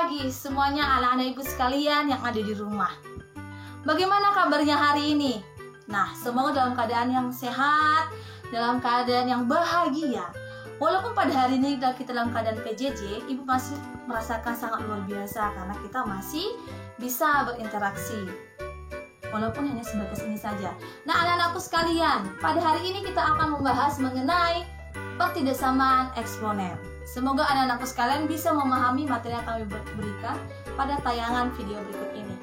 pagi semuanya anak-anak ibu sekalian yang ada di rumah. Bagaimana kabarnya hari ini? Nah, semoga dalam keadaan yang sehat, dalam keadaan yang bahagia. Walaupun pada hari ini kita dalam keadaan PJJ, ibu masih merasakan sangat luar biasa karena kita masih bisa berinteraksi. Walaupun hanya sebatas ini saja. Nah, anak-anakku sekalian, pada hari ini kita akan membahas mengenai pertidaksamaan eksponen. Semoga anak-anakku sekalian bisa memahami materi yang kami berikan pada tayangan video berikut ini.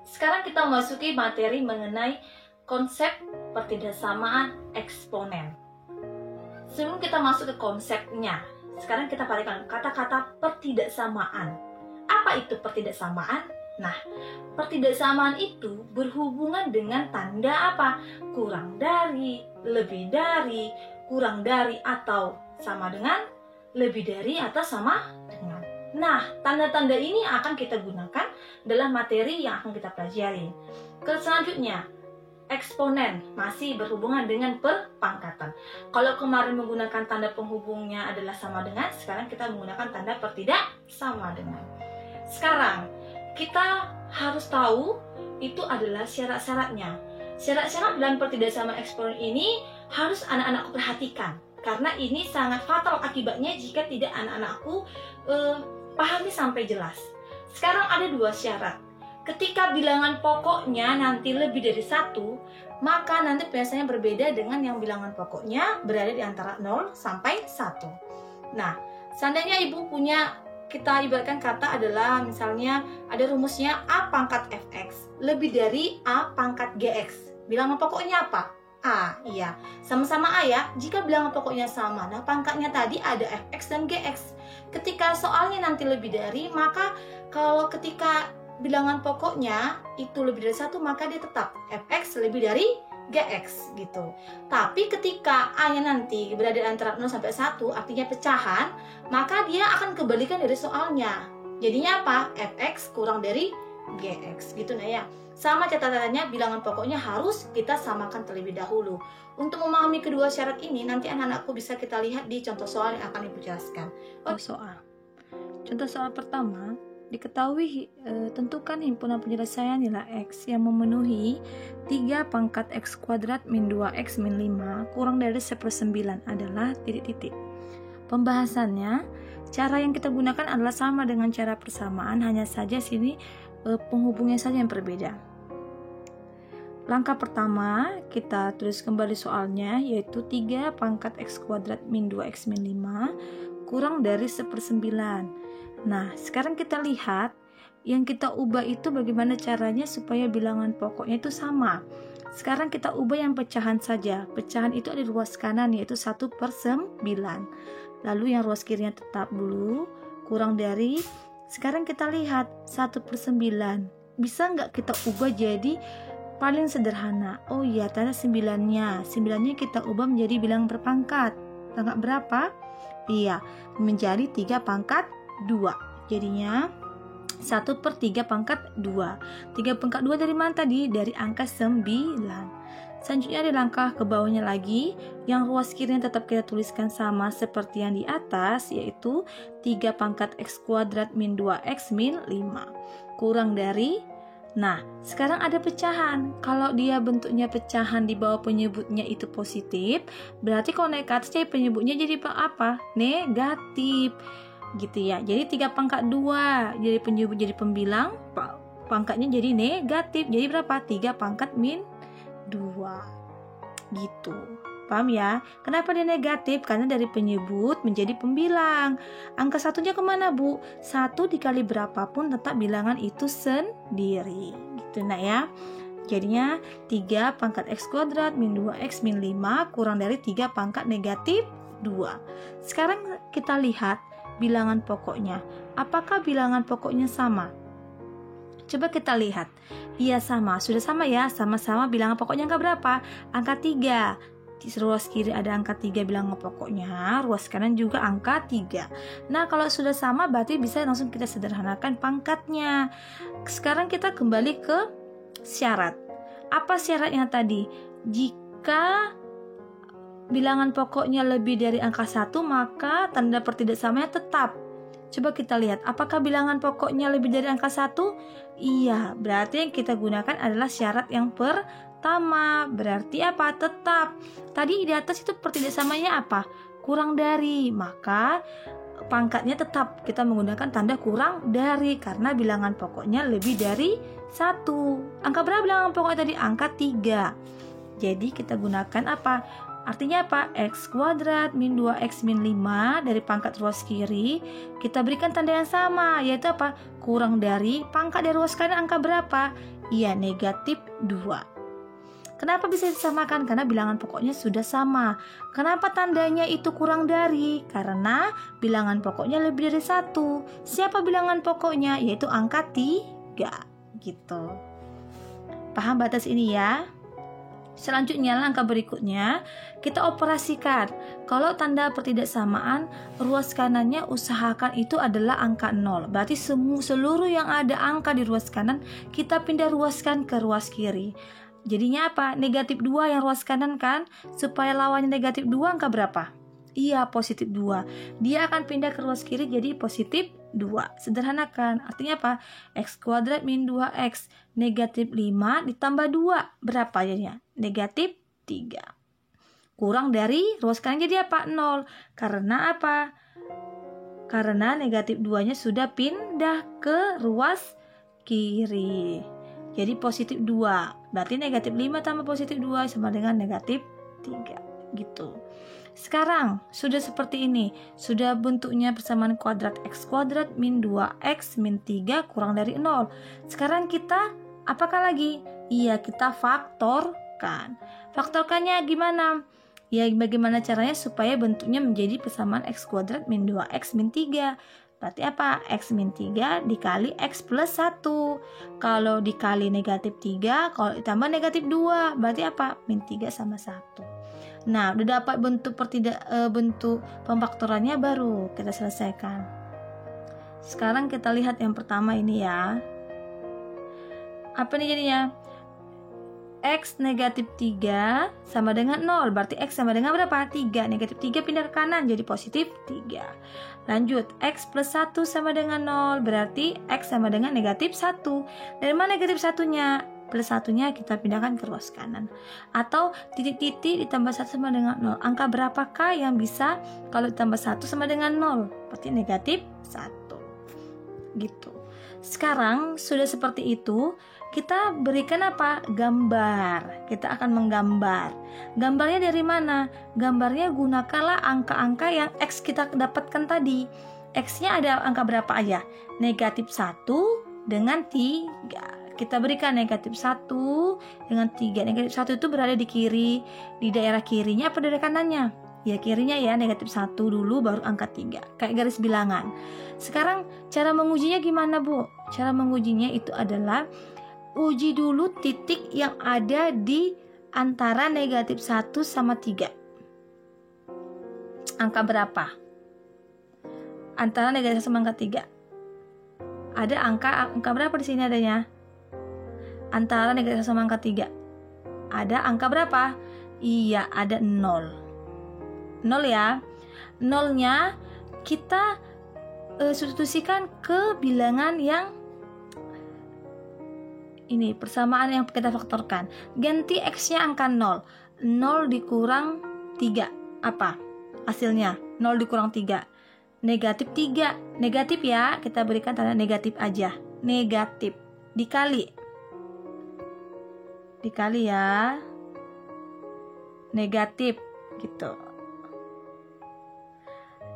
Sekarang kita memasuki materi mengenai konsep pertidaksamaan eksponen. Sebelum kita masuk ke konsepnya, sekarang kita perhatikan kata-kata pertidaksamaan. Apa itu pertidaksamaan? Nah, pertidaksamaan itu berhubungan dengan tanda apa? Kurang dari, lebih dari, kurang dari atau sama dengan, lebih dari atau sama dengan. Nah, tanda-tanda ini akan kita gunakan dalam materi yang akan kita pelajari. Selanjutnya, eksponen masih berhubungan dengan perpangkatan. Kalau kemarin menggunakan tanda penghubungnya adalah sama dengan, sekarang kita menggunakan tanda pertidaksama dengan. Sekarang, kita harus tahu itu adalah syarat-syaratnya. Syarat-syarat dalam pertidaksamaan eksponen ini harus anak-anakku perhatikan, karena ini sangat fatal akibatnya jika tidak anak-anakku pahami sampai jelas. Sekarang ada dua syarat. Ketika bilangan pokoknya nanti lebih dari 1, maka nanti biasanya berbeda dengan yang bilangan pokoknya berada di antara 0 sampai 1. Nah, seandainya ibu punya, kita ibaratkan kata adalah misalnya ada rumusnya A pangkat Fx lebih dari A pangkat Gx. Bilangan pokoknya apa? A, iya. Sama-sama A ya. Jika bilangan pokoknya sama, nah pangkatnya tadi ada Fx dan Gx. Ketika soalnya nanti lebih dari, maka kalau ketika bilangan pokoknya itu lebih dari 1, maka dia tetap Fx lebih dari Gx gitu. Tapi ketika A-nya nanti berada antara 0 sampai 1, artinya pecahan, maka dia akan kebalikan dari soalnya. Jadinya apa? Fx kurang dari Gx gitu nah ya. Sama catatannya, bilangan pokoknya harus kita samakan terlebih dahulu. Untuk memahami kedua syarat ini, nanti anak-anakku bisa kita lihat di contoh soal yang akan ibu jelaskan. Contoh soal pertama, diketahui tentukan himpunan penyelesaian nilai X yang memenuhi 3 pangkat X kuadrat min 2X min 5 kurang dari 1/9 adalah titik-titik. Pembahasannya, cara yang kita gunakan adalah sama dengan cara persamaan, hanya saja sini penghubungnya saja yang berbeda. Langkah pertama, kita tulis kembali soalnya, yaitu 3 pangkat X kuadrat min 2X min 5 kurang dari 1/9. Nah, sekarang kita lihat yang kita ubah itu bagaimana caranya supaya bilangan pokoknya itu sama. Sekarang kita ubah yang pecahan saja. Pecahan itu ada di ruas kanan, yaitu 1/9. Lalu yang ruas kirinya tetap dulu, kurang dari. Sekarang kita lihat 1/9. Bisa nggak kita ubah jadi paling sederhana? Oh iya, tanda 9-nya kita ubah menjadi bilangan berpangkat. Pangkat berapa? Iya, menjadi 3 pangkat 2. Jadinya 1/3 pangkat 2. 3 pangkat 2 dari mana tadi? Dari angka 9. Selanjutnya di langkah ke bawahnya lagi, yang ruas kirinya tetap kita tuliskan sama seperti yang di atas, yaitu 3 pangkat X kuadrat min 2X min 5 kurang dari. Nah, sekarang ada pecahan. Kalau dia bentuknya pecahan di bawah penyebutnya itu positif, berarti kalau naik ke atas jadi penyebutnya jadi apa? Negatif gitu ya. Jadi 3 pangkat 2 jadi penyebut, jadi pembilang, pangkatnya jadi negatif. Jadi berapa? 3 pangkat min 2 gitu. Paham ya? Kenapa dia negatif? Karena dari penyebut menjadi pembilang. Angka satunya kemana, Bu? 1 dikali berapapun tetap bilangan itu sendiri gitu nah ya. Jadinya 3 pangkat X kuadrat min 2X min 5 kurang dari 3 pangkat negatif 2. Sekarang kita lihat bilangan pokoknya. Apakah bilangan pokoknya sama? Coba kita lihat. Iya sama, sudah sama ya. Sama-sama bilangan pokoknya angka berapa? Angka 3. Di ruas kiri ada angka 3 bilangan pokoknya, ruas kanan juga angka 3. Nah, kalau sudah sama berarti bisa langsung kita sederhanakan pangkatnya. Sekarang kita kembali ke syarat. Apa syaratnya tadi? Jika bilangan pokoknya lebih dari angka 1, maka tanda pertidaksamanya tetap. Coba kita lihat, apakah bilangan pokoknya lebih dari angka 1? Iya, berarti yang kita gunakan adalah syarat yang pertama. Berarti apa? Tetap. Tadi di atas itu pertidaksamanya apa? Kurang dari. Maka pangkatnya tetap. Kita menggunakan tanda kurang dari karena bilangan pokoknya lebih dari 1. Angka berapa bilangan pokoknya tadi? Angka 3. Jadi kita gunakan apa? Artinya apa? X kuadrat min 2x min 5 dari pangkat ruas kiri. Kita berikan tanda yang sama, yaitu apa? Kurang dari pangkat dari ruas kanan angka berapa? Iya, negatif 2. Kenapa bisa disamakan? Karena bilangan pokoknya sudah sama. Kenapa tandanya itu kurang dari? Karena bilangan pokoknya lebih dari 1. Siapa bilangan pokoknya? Yaitu angka 3. Gitu. Paham batas ini ya? Selanjutnya langkah berikutnya kita operasikan. Kalau tanda pertidaksamaan ruas kanannya usahakan itu adalah angka 0. Berarti seluruh yang ada angka di ruas kanan kita pindah ruaskan ke ruas kiri. Jadinya apa? Negatif 2 yang ruas kanan kan? Supaya lawannya negatif 2 angka berapa? Iya, positif 2. Dia akan pindah ke ruas kiri jadi positif 2. Sederhanakan. Artinya apa? X kuadrat min 2x negatif 5 ditambah 2. Berapa jadinya? Negatif 3. Kurang dari ruas kanan jadi apa? 0. Karena apa? Karena negatif 2-nya sudah pindah ke ruas kiri. Jadi positif 2. Berarti negatif 5 tambah positif 2 sama dengan negatif 3. Gitu. Sekarang sudah seperti ini. Sudah bentuknya persamaan kuadrat x kuadrat min 2x min 3 kurang dari 0. Sekarang kita apakah lagi? Iya, kita faktorkan. Faktorkannya gimana? Ya, bagaimana caranya supaya bentuknya menjadi persamaan x kuadrat min 2x min 3. Berarti apa? X min 3 dikali X plus 1. Kalau dikali negatif 3, kalau ditambah negatif 2, berarti apa? Min 3 sama 1. Nah, udah dapat bentuk bentuk pemfaktorannya, baru kita selesaikan. Sekarang kita lihat yang pertama ini ya. Apa nih jadinya? X negatif 3 sama dengan 0. Berarti X sama dengan berapa? 3. Negatif 3 pindah ke kanan jadi positif 3. Lanjut, X plus 1 sama dengan 0. Berarti X sama dengan negatif 1. Dari mana negatif 1-nya? Plus 1-nya kita pindahkan ke ruas kanan. Atau titik-titik ditambah 1 sama dengan 0. Angka berapakah yang bisa kalau ditambah 1 sama dengan 0? Berarti negatif 1. Gitu. Sekarang sudah seperti itu, kita berikan apa? Gambar. Kita akan menggambar. Gambarnya dari mana? Gambarnya gunakanlah angka-angka yang X kita dapatkan tadi. X-nya ada angka berapa aja? Negatif 1 dengan 3. Kita berikan negatif 1 dengan 3. Negatif 1 itu berada di kiri. Di daerah kirinya apa daerah kanannya? Ya kirinya ya, negatif 1 dulu baru angka 3. Kayak garis bilangan. Sekarang cara mengujinya gimana, Bu? Cara mengujinya itu adalah uji dulu titik yang ada di antara negatif 1 sama 3. Angka berapa? Antara negatif 1 sama angka 3. Ada angka berapa di sini adanya? Antara negatif 1 sama angka 3. Ada angka berapa? Iya, ada 0. 0 ya. 0-nya kita substitusikan ke bilangan yang ini, persamaan yang kita faktorkan. Ganti X-nya angka 0. 0 dikurang 3. Apa hasilnya? 0 dikurang 3. Negatif 3. Negatif ya, kita berikan tanda negatif aja. Negatif. Dikali ya. Negatif gitu.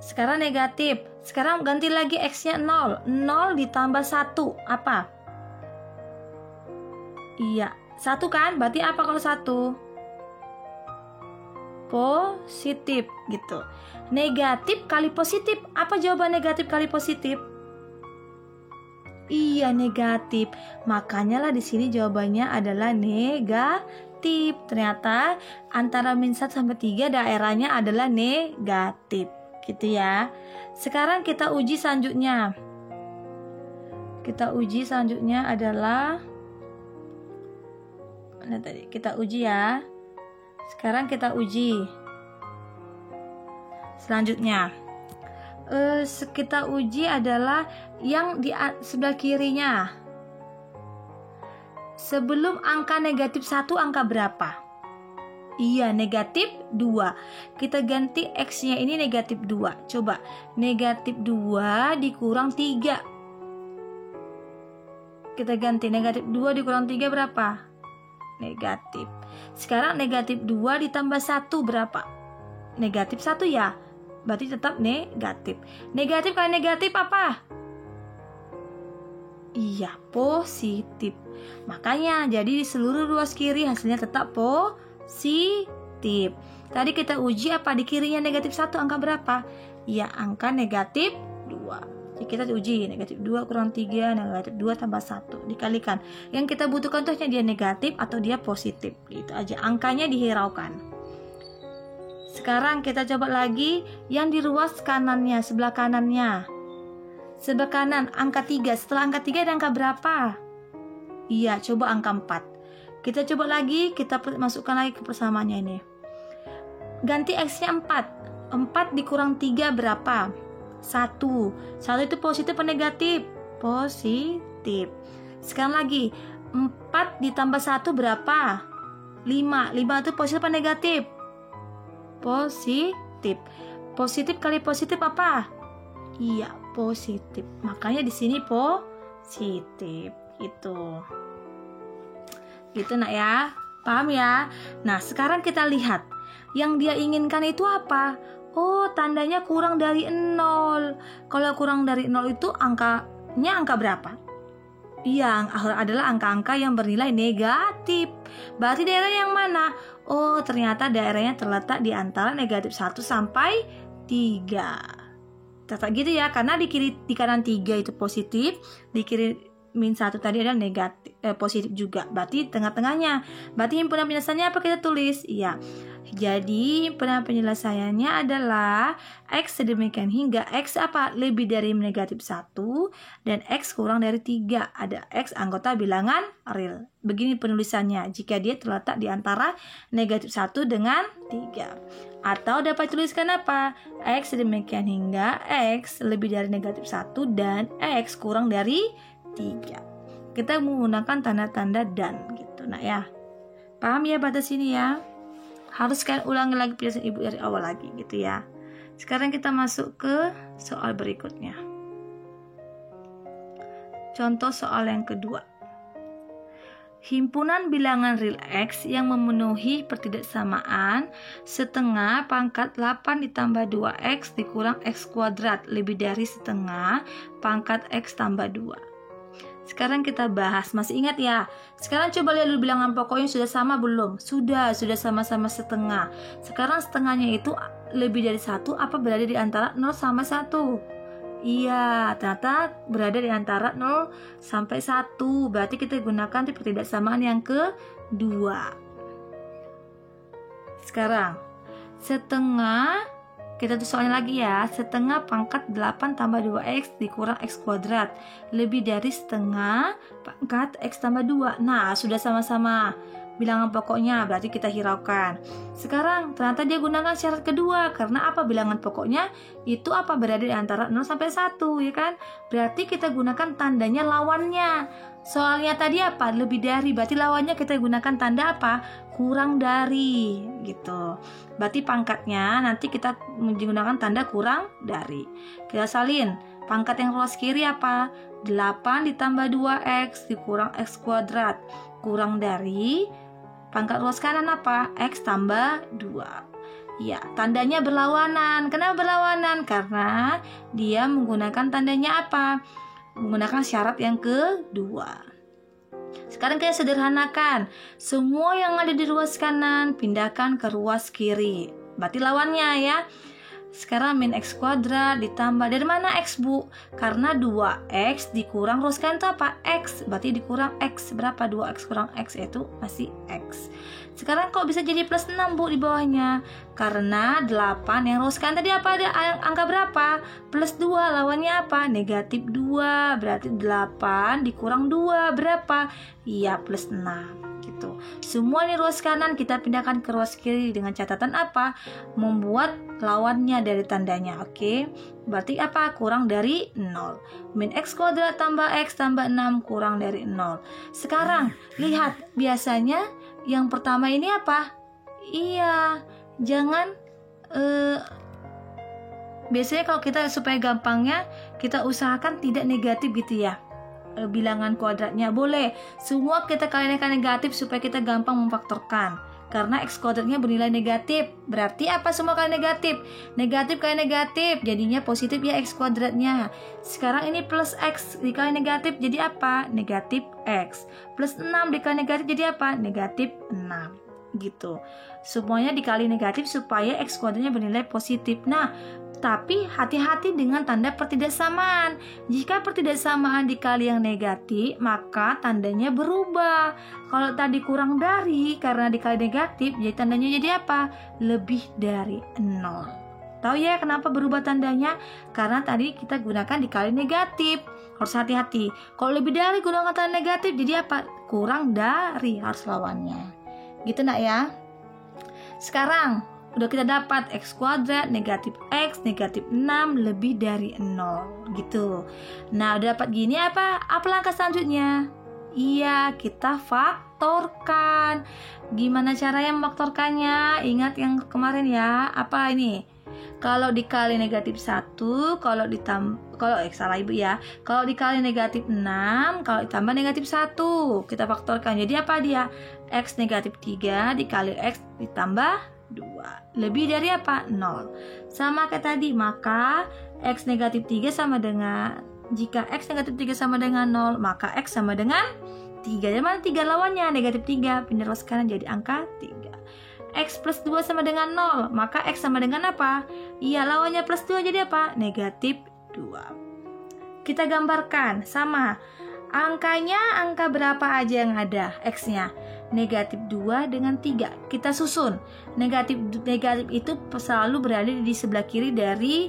Sekarang negatif. Sekarang ganti lagi X-nya 0. 0 ditambah 1. Apa? Iya, 1 kan? Berarti apa kalau 1? Positif gitu. Negatif kali positif. Apa jawaban negatif kali positif? Iya, negatif. Makanya lah di sini jawabannya adalah negatif. Ternyata antara min 1 sampai 3 daerahnya adalah negatif. Gitu ya. Sekarang kita uji selanjutnya. Adalah mana tadi? Kita uji ya. Sekarang kita uji. Selanjutnya kita uji adalah yang di sebelah kirinya. Sebelum angka negatif 1 angka berapa? Iya, negatif 2. Kita ganti X-nya ini negatif 2. Coba, negatif 2 dikurang 3. Kita ganti negatif 2 dikurang 3 berapa? Negatif. Sekarang negatif 2 ditambah 1 berapa? Negatif 1 ya? Berarti tetap negatif. Negatif kali negatif apa? Iya, positif. Makanya jadi di seluruh ruas kiri hasilnya tetap positif. Tadi kita uji apa? Di kirinya negatif 1 angka berapa? Ya, angka negatif 2. Jadi kita uji negatif 2 kurang 3, negatif 2 tambah 1 dikalikan. Yang kita butuhkan tuh hanya dia negatif atau dia positif. Itu aja, angkanya dihiraukan. Sekarang kita coba lagi yang di ruas kanannya, sebelah kanannya. Sebelah kanan angka 3. Setelah angka 3 ada angka berapa? Iya, coba angka 4. Kita coba lagi, kita masukkan lagi ke persamaannya ini. Ganti X-nya 4. 4 dikurang 3 berapa? 1. 1 itu positif atau negatif? Positif. Sekarang lagi, 4 ditambah 1 berapa? 5. 5 itu positif atau negatif? Positif. Positif kali positif apa? Iya, positif. Makanya di sini positif. Gitu nak ya. Paham ya? Nah, sekarang kita lihat yang dia inginkan itu apa? Oh, tandanya kurang dari 0. Kalau kurang dari 0 itu angkanya angka berapa? Iya, adalah angka-angka yang bernilai negatif. Berarti daerah yang mana? Oh, ternyata daerahnya terletak di antara negatif 1 sampai 3. Tetap gitu ya, karena di kanan 3 itu positif, di kiri min 1 tadi adalah negatif, positif juga. Berarti tengah-tengahnya. Berarti himpunan penyelesaiannya apa kita tulis? Iya. Jadi himpunan penyelesaiannya adalah X sedemikian hingga X apa? Lebih dari negatif 1 dan X kurang dari 3. Ada X anggota bilangan real. Begini penulisannya jika dia terletak di antara negatif 1 dengan 3. Atau dapat tuliskan apa? X sedemikian hingga X lebih dari negatif 1 dan X kurang dari 3. Kita menggunakan tanda-tanda dan gitu. Nah ya, paham ya batas ini ya? Harus kalian ulangi lagi penjelasan ibu dari awal lagi gitu ya. Sekarang kita masuk ke soal berikutnya. Contoh soal yang kedua. Himpunan bilangan real X yang memenuhi pertidaksamaan setengah pangkat 8 ditambah 2X dikurang X kuadrat lebih dari setengah pangkat X tambah 2. Sekarang kita bahas, masih ingat ya? Sekarang coba lihat dulu bilangan pokoknya sudah sama belum? Sudah sama-sama setengah. Sekarang setengahnya itu lebih dari 1 apa berada di antara 0 sama 1? Iya, ternyata berada di antara 0 sampai 1. Berarti kita gunakan tipe pertidaksamaan yang kedua. Sekarang, setengah, kita tuh soalnya lagi ya, setengah pangkat 8 tambah 2X dikurang X kuadrat lebih dari setengah pangkat X tambah 2. Nah, sudah sama-sama bilangan pokoknya, berarti kita hiraukan. Sekarang, ternyata dia gunakan syarat kedua. Karena apa? Bilangan pokoknya itu apa? Berada di antara 0 sampai 1, ya kan? Berarti kita gunakan tandanya lawannya. Soalnya tadi apa? Lebih dari, berarti lawannya kita gunakan tanda apa? Kurang dari, gitu. Berarti pangkatnya nanti kita menggunakan tanda kurang dari. Kita salin, pangkat yang ruas kiri apa? 8 ditambah 2X dikurang X kuadrat kurang dari pangkat ruas kanan apa? X tambah 2. Ya, tandanya berlawanan. Kenapa berlawanan? Karena dia menggunakan tandanya apa? Menggunakan syarat yang kedua. Sekarang kita sederhanakan. Semua yang ada di ruas kanan pindahkan ke ruas kiri. Berarti lawannya ya. Sekarang min X kuadrat ditambah, dari mana X bu? Karena 2X dikurang ruas kanan itu apa? X. Berarti dikurang X. Berapa 2X kurang X? Itu masih X. Sekarang kok bisa jadi plus 6 bu di bawahnya? Karena 8 yang ruas kanan tadi apa? Ada angka berapa? Plus 2. Lawannya apa? Negatif 2. Berarti 8 dikurang 2 berapa? Iya, plus 6 gitu. gitu. Semua ini ruas kanan kita pindahkan ke ruas kiri dengan catatan apa? Membuat lawannya dari tandanya. Oke. Berarti apa? Kurang dari 0. Min X kuadrat tambah X tambah 6 kurang dari 0. Sekarang lihat, biasanya yang pertama ini apa? Iya, jangan biasanya kalau kita supaya gampangnya kita usahakan tidak negatif gitu ya. Bilangan kuadratnya boleh semua kita kalikan negatif supaya kita gampang memfaktorkan, karena X kuadratnya bernilai negatif. Berarti apa? Semua kali negatif, negatif kali negatif jadinya positif ya X kuadratnya. Sekarang ini plus X dikali negatif jadi apa? Negatif X. Plus 6 dikali negatif jadi apa? Negatif 6 gitu. Semuanya dikali negatif supaya X kuadratnya bernilai positif. Nah, tapi hati-hati dengan tanda pertidaksamaan. Jika pertidaksamaan dikali yang negatif, maka tandanya berubah. Kalau tadi kurang dari karena dikali negatif, jadi tandanya jadi apa? Lebih dari 0. Tahu ya kenapa berubah tandanya? Karena tadi kita gunakan dikali negatif. Harus hati-hati. Kalau lebih dari gunakan tanda negatif, jadi apa? Kurang dari, harus lawannya. Gitu nak ya. Sekarang udah kita dapat X kuadrat negatif X negatif 6 lebih dari 0 gitu. Nah udah dapat gini apa langkah selanjutnya? Iya, kita faktorkan. Gimana cara yang memfaktorkannya? Ingat yang kemarin ya. Apa ini? Kalau dikali negatif 1, kalau salah ibu ya. Kalau dikali negatif 6, kalau ditambah negatif 1, kita faktorkan. Jadi apa dia? X negatif 3 dikali X ditambah 2 lebih dari apa? 0. Sama kayak tadi, maka X negatif 3 sama dengan, jika X negatif 3 sama dengan 0, maka X sama dengan 3. Jadi mana 3 lawannya? Negatif 3. Pindah ruas kanan jadi angka 3. X plus 2 sama dengan 0, maka X sama dengan apa? Iya, lawannya plus 2 jadi apa? Negatif 2. Kita gambarkan sama. Angkanya angka berapa aja yang ada X-nya? Negatif 2 dengan 3. Kita susun. Negatif itu selalu berada di sebelah kiri dari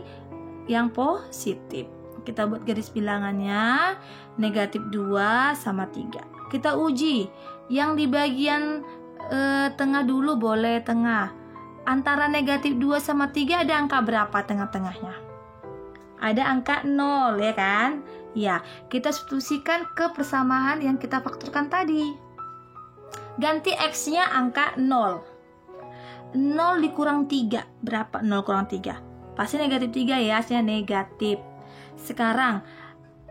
yang positif. Kita buat garis bilangannya. Negatif 2 sama 3. Kita uji. Yang di bagian tengah dulu boleh tengah. Antara negatif 2 sama 3 ada angka berapa tengah-tengahnya? Ada angka 0 ya kan? Ya, kita substitusikan ke persamaan yang kita faktorkan tadi. Ganti X-nya angka 0. 0 dikurang 3. Berapa 0 kurang 3? Pasti negatif 3 ya, hasilnya negatif. Sekarang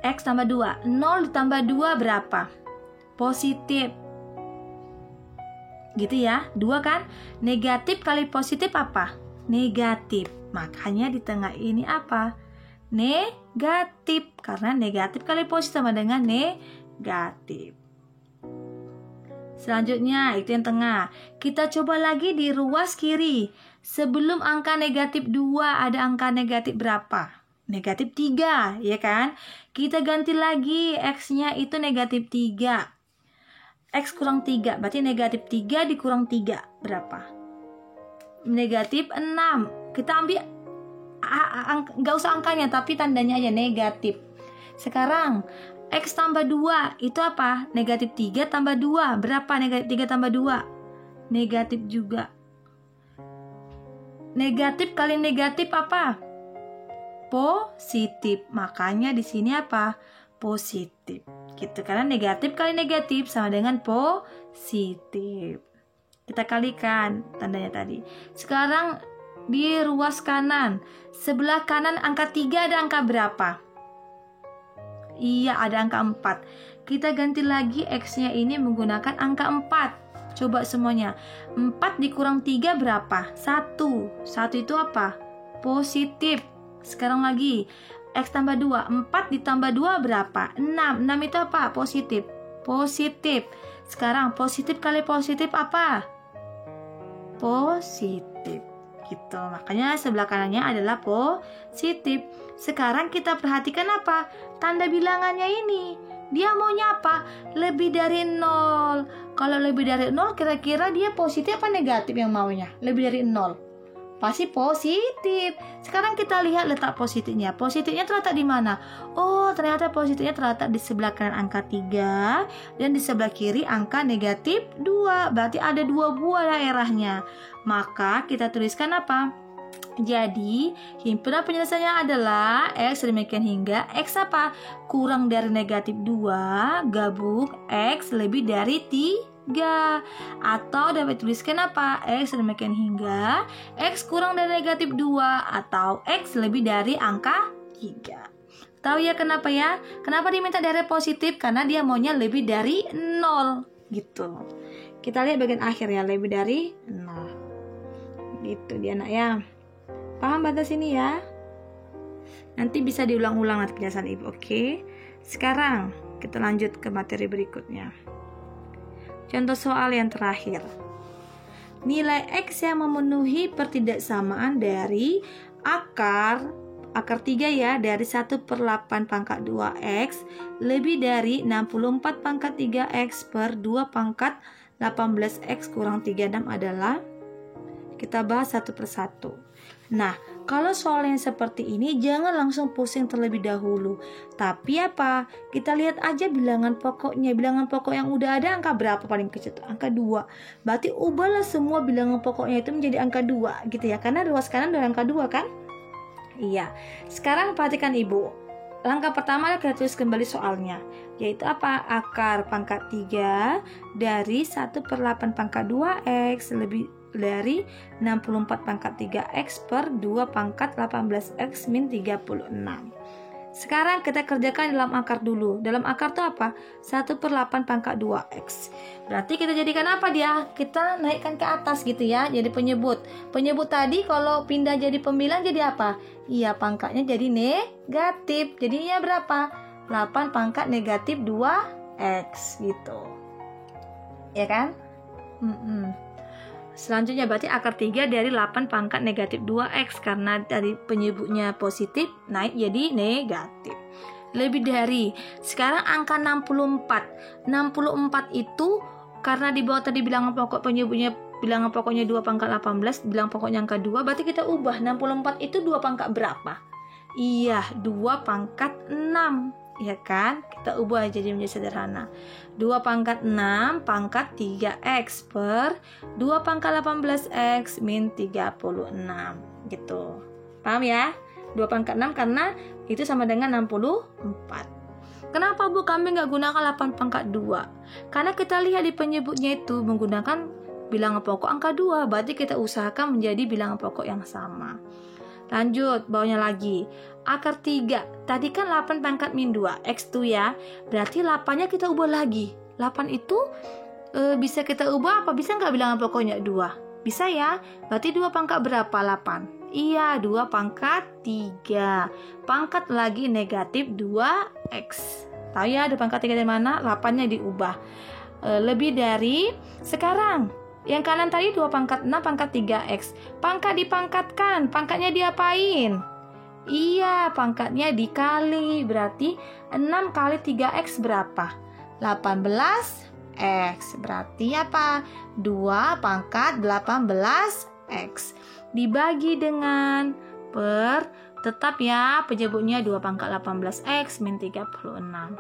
X tambah 2. 0 ditambah 2 berapa? Positif. Gitu ya, 2 kan? Negatif kali positif apa? Negatif. Makanya di tengah ini apa? Negatif. Karena negatif kali positif sama dengan negatif. Selanjutnya, itu yang tengah. Kita coba lagi di ruas kiri. Sebelum angka negatif 2 ada angka negatif berapa? Negatif 3, ya kan? Kita ganti lagi, X-nya itu negatif 3. X kurang 3, berarti negatif 3 dikurang 3, berapa? Negatif 6. Kita ambil, nggak usah angkanya, tapi tandanya aja negatif. Sekarang, X tambah 2 itu apa? Negatif 3 tambah 2. Berapa negatif 3 tambah 2? Negatif juga. Negatif kali negatif apa? Positif. Makanya di sini apa? Positif. Gitu. Karena negatif kali negatif sama dengan positif. Kita kalikan tandanya tadi. Sekarang di ruas kanan. Sebelah kanan angka 3 ada angka berapa? Iya, ada angka 4. Kita ganti lagi X-nya ini menggunakan angka 4. Coba semuanya. 4 dikurang 3 berapa? 1. 1 itu apa? Positif. Sekarang lagi. X tambah 2. 4 ditambah 2 berapa? 6. 6 itu apa? Positif. Positif. Sekarang positif kali positif apa? Positif. Gitu. Makanya sebelah kanannya adalah positif. Sekarang kita perhatikan apa? Tanda bilangannya ini. Dia maunya apa? Lebih dari 0. Kalau lebih dari 0 kira-kira dia positif apa negatif yang maunya? Lebih dari 0. pasti positif. Sekarang kita lihat letak positifnya. Positifnya terletak di mana? Oh, ternyata positifnya terletak di sebelah kanan angka 3 dan di sebelah kiri angka negatif 2. Berarti ada 2 buah daerahnya. Maka kita tuliskan apa? Jadi, himpunan penyelesaiannya adalah X demikian hingga X apa? Kurang dari negatif 2 gabung X lebih dari 3. Atau dapat tuliskan apa? X demikian hingga X kurang dari negatif 2 atau X lebih dari angka 3. Tahu ya kenapa ya? Kenapa diminta daerah positif? Karena dia maunya lebih dari 0 gitu. Kita lihat bagian akhir ya, lebih dari 0. Gitu dia anak ya. Paham batas ini ya? Nanti bisa diulang-ulang nanti penjelasan Ibu, oke? Sekarang kita lanjut ke materi berikutnya. Contoh soal yang terakhir. Nilai X yang memenuhi pertidaksamaan dari akar 3 ya, dari 1/8 pangkat 2X lebih dari 64 pangkat 3X per 2 pangkat 18X kurang 36 adalah, kita bahas satu persatu. Nah, kalau soal yang seperti ini jangan langsung pusing terlebih dahulu. Tapi apa? Kita lihat aja bilangan pokoknya. Bilangan pokok yang udah ada angka berapa paling kecil? Angka 2. Berarti ubahlah semua bilangan pokoknya itu menjadi angka 2 gitu ya. Karena luas kanan dari angka 2 kan? Iya. Sekarang perhatikan Ibu. Langkah pertama kita tulis kembali soalnya, yaitu apa? Akar pangkat 3 dari 1/8 pangkat 2X lebih dari 64 pangkat 3X per 2 pangkat 18X min 36. Sekarang kita kerjakan dalam akar dulu. Dalam akar itu apa? 1/8 pangkat 2X. Berarti kita jadikan apa dia? Kita naikkan ke atas gitu ya. Jadi penyebut. Penyebut tadi kalau pindah jadi pembilang jadi apa? Iya, pangkatnya jadi negatif. Jadinya berapa? 8 pangkat negatif 2X gitu. Ya kan? Selanjutnya berarti akar 3 dari 8 pangkat negatif 2X. Karena dari penyebutnya positif naik jadi negatif. Lebih dari. Sekarang angka 64. 64 itu karena di bawah tadi bilangan pokok penyebutnya bilangan pokoknya 2 pangkat 18, bilangan pokoknya angka 2, berarti kita ubah 64 itu 2 pangkat berapa? Iya, 2 pangkat 6. Ya kan? Kita ubah jadi menjadi sederhana. 2 pangkat 6 pangkat 3X per 2 pangkat 18X min 36 gitu. Paham ya? 2 pangkat 6 karena itu sama dengan 64. Kenapa Bu kami nggak gunakan 8 pangkat 2? Karena kita lihat di penyebutnya itu menggunakan bilangan pokok angka 2. Berarti kita usahakan menjadi bilangan pokok yang sama. Lanjut, bawahnya lagi. Akar 3. Tadi kan 8 pangkat min 2. X tuh ya. Berarti 8-nya kita ubah lagi. 8 itu bisa kita ubah apa? Bisa nggak bilangan pokoknya 2? Bisa ya. Berarti 2 pangkat berapa? 8. Iya, 2 pangkat 3. Pangkat lagi negatif 2X. Tahu ya ada pangkat 3 dari mana? 8-nya diubah. Lebih dari. Sekarang yang kanan tadi 2 pangkat 6 pangkat 3X. Pangkat dipangkatkan. Pangkatnya diapain? Iya, pangkatnya dikali. Berarti 6 kali 3X berapa? 18X. Berarti apa? 2 pangkat 18X. Dibagi dengan per, tetap ya penyebutnya 2 pangkat 18X min 36.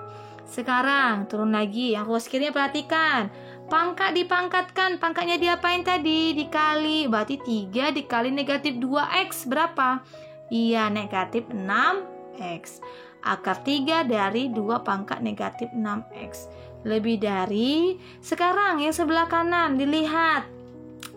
Sekarang turun lagi. Yang ruas kirinya perhatikan. Pangkat dipangkatkan. Pangkatnya diapain tadi? Dikali. Berarti 3 dikali negatif 2X berapa? Iya, negatif 6X. Akar 3 dari 2 pangkat negatif 6X. Lebih dari. Sekarang yang sebelah kanan dilihat.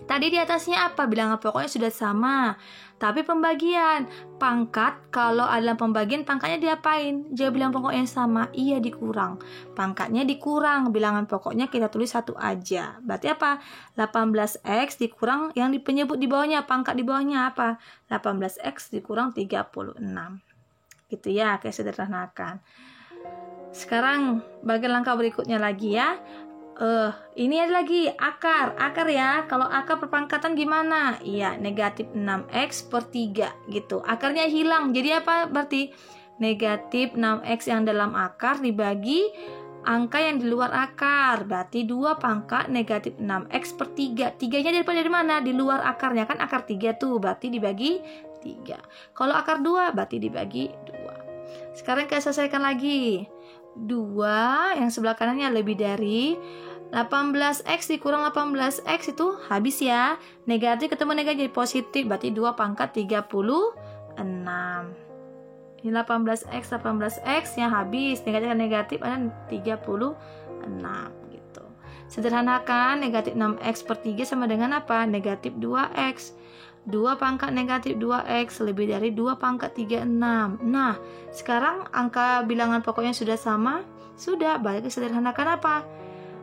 Tadi di atasnya apa? Bilangan pokoknya sudah sama. Tapi pembagian. Pangkat, kalau ada pembagian, pangkatnya diapain? Jadi bilangan pokok yang sama. Iya, dikurang. Pangkatnya dikurang. Bilangan pokoknya kita tulis 1 aja. Berarti apa? 18X dikurang yang penyebut di bawahnya. Pangkat di bawahnya apa? 18X dikurang 36. Gitu ya, kayak sederhanakan. Sekarang bagian langkah berikutnya lagi ya. Ini ada lagi akar ya. Kalau akar perpangkatan gimana? Iya, negatif 6X per 3 gitu. Akarnya hilang. Jadi apa? Berarti negatif 6X yang dalam akar dibagi angka yang di luar akar, berarti 2 pangkat negatif 6x per 3. 3-nya dari mana? Di luar akarnya, kan akar 3 tuh, berarti dibagi 3. Kalau akar 2 berarti dibagi 2. Sekarang kita selesaikan lagi. 2 yang sebelah kanannya lebih dari 18x dikurang 18x itu habis ya. Negatif ketemu negatif jadi positif, berarti 2 pangkat 36. Ini 18x yang habis, negatif ada 36 gitu. Sederhanakan negatif 6x per 3 sama dengan apa? Negatif 2x. 2 pangkat negatif 2x lebih dari 2 pangkat 36. Nah, sekarang angka bilangan pokoknya sudah sama? Sudah, balik ke sederhanakan apa?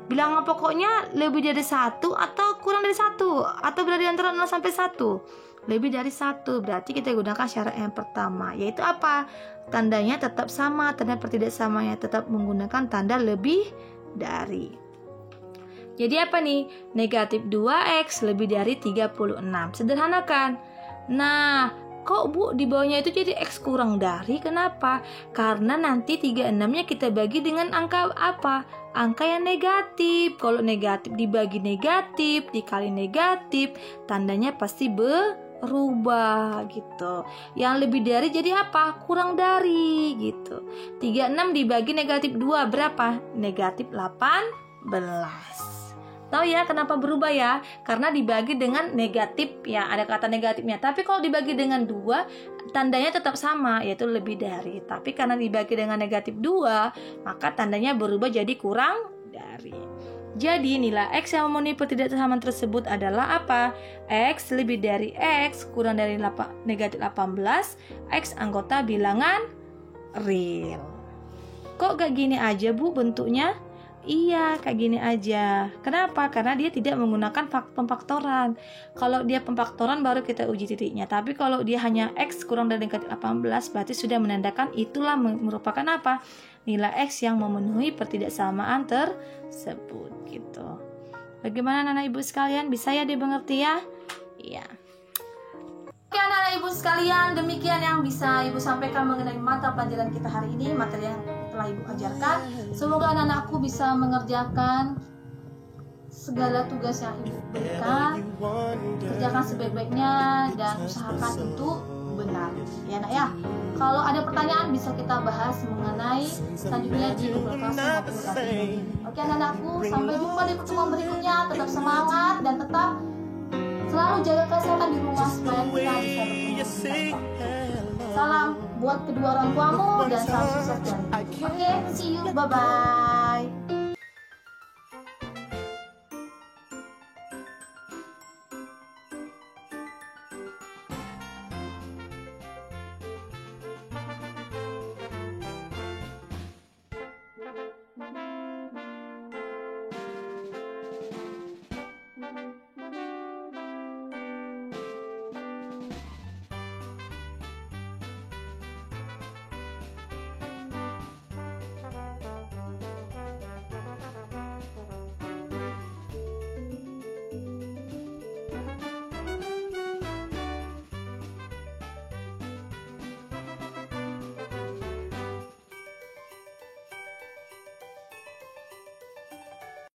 Bilangan pokoknya lebih dari 1 atau kurang dari 1? Atau berada di antara 0 sampai 1? Lebih dari 1, berarti kita gunakan syarat yang pertama, yaitu apa? Tandanya tetap sama, tanda pertidaksamanya tetap menggunakan tanda lebih dari. Jadi apa nih? Negatif 2x lebih dari 36. Sederhanakan. Nah, kok Bu di bawahnya itu jadi x kurang dari? Kenapa? Karena nanti 36-nya kita bagi dengan angka apa? Angka yang negatif. Kalau negatif dibagi negatif, dikali negatif, tandanya pasti berubah gitu. Yang lebih dari jadi apa? Kurang dari gitu. 36 dibagi negatif 2 berapa? Negatif 18. Tahu ya kenapa berubah ya? Karena dibagi dengan negatif ya, ada kata negatifnya. Tapi kalau dibagi dengan 2, tandanya tetap sama, yaitu lebih dari. Tapi karena dibagi dengan negatif 2, maka tandanya berubah jadi kurang dari. Jadi nilai x yang memenuhi pertidaksamaan tersebut adalah apa? X lebih dari x kurang dari negatif 18, x anggota bilangan real. Kok gak gini aja Bu bentuknya? Iya, kayak gini aja. Kenapa? Karena dia tidak menggunakan pemfaktoran. Kalau dia pemfaktoran baru kita uji titiknya. Tapi kalau dia hanya x kurang dari negatif 18, berarti sudah menandakan itulah merupakan apa? Nilai x yang memenuhi pertidaksamaan tersebut gitu. Bagaimana anak-anak ibu sekalian? Bisa ya dimengerti ya? Iya. Oke anak-anak ibu sekalian, demikian yang bisa ibu sampaikan mengenai mata pelajaran kita hari ini, materi yang telah ibu ajarkan. Semoga anak-anakku bisa mengerjakan segala tugas yang ibu berikan, kerjakan sebaik-baiknya dan usahakan untuk benar ya nak ya. Kalau ada pertanyaan bisa kita bahas mengenai selanjutnya di Google Classroom maupun Classroom. Oke anak-anakku, sampai jumpa di pertemuan berikutnya. Tetap semangat dan tetap selalu jaga kesehatan di rumah supaya kita bisa bertemu. Salam buat kedua orang tuamu dan salam sukses dari. Oke, see you, bye bye.